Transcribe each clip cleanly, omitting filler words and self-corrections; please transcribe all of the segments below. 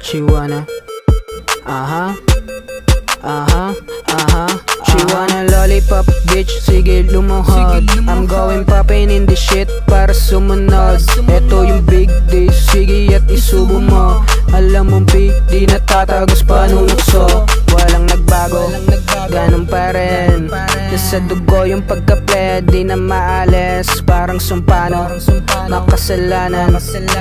She wanna, she wanna lollipop, bitch, sige lumuhod. I'm going poppin' in this shit para sumunod. Eto yung big day, sige at isubo mo. Alam mong di natatagos panunukso. Walang nagbago, ganun pa rin. Nasa dugo yung pagka-pled, di na maalis. Parang sumpano, makasalanan.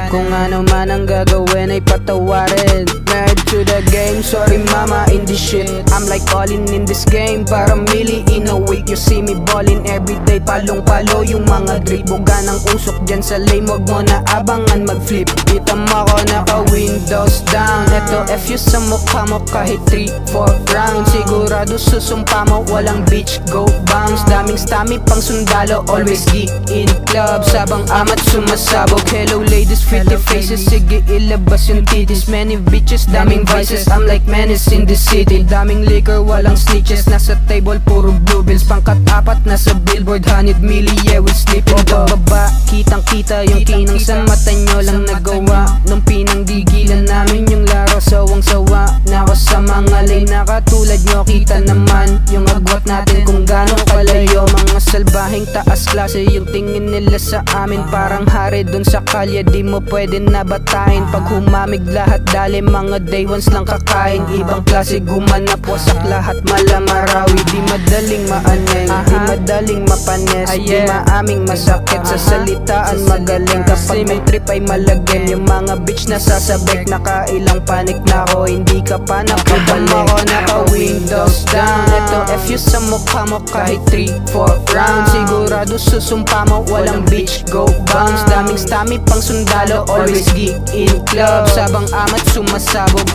Kung ano man ang gagawin ay patawarin. Married to the game, sorry mama in this shit. I'm like all in this game, para mili in a week. You see me ballin' everyday, palong-palo yung mga drip. Buga ng usok dyan sa lane, wag mo na abangan mag-flip. Kita mo ako naka-windows down. Eto F you sa mukha mo kahit 3-4 rounds. Sigurado susumpa mo, walang bitch, go bounce. Daming stami pang sundalo, always geek in club. Sabang amat sumasabog, hello ladies, pretty faces. Sige ilabas yung titties, many bitches, daming vices. I'm like menace in the city. Daming liquor, walang snitches. Nasa table, puro blue bills. Pangkat-apat, nasa billboard, 100 milli, yeah, we sleep in the baba. Kitang-kita yung kinang sa mata nyo lang nagawa. Nung pinanggigilan namin yung laro, sawang-sawa. Nako sa mga lane na katulad nyo, kita naman yung agwat natin kung gano'ng kalayo. Mga salbahing taas klase yung tingin nila sa amin. Parang hari dun sa kalye, di mo pwede nabatain. Pag humamig lahat, dali mga day ones lang kakain. Ibang klase gumanap, wasak lahat malamarawi. Di madaling maaneng, di madaling mapanes. Di maaming masakit, sa salitaan magaling. Kapag may trip ay malagim, yung mga bitch na sasabik. Nakailang panic na ako, hindi ka pa nakabalik. Ako naka-windows down. Eto F you sa mukha mo kahit 3-4 rounds. Sigurado susumpa mo, walang bitch, go bounce. Daming stami pang sundalo, always geek in club. Sabang amat sumasabog,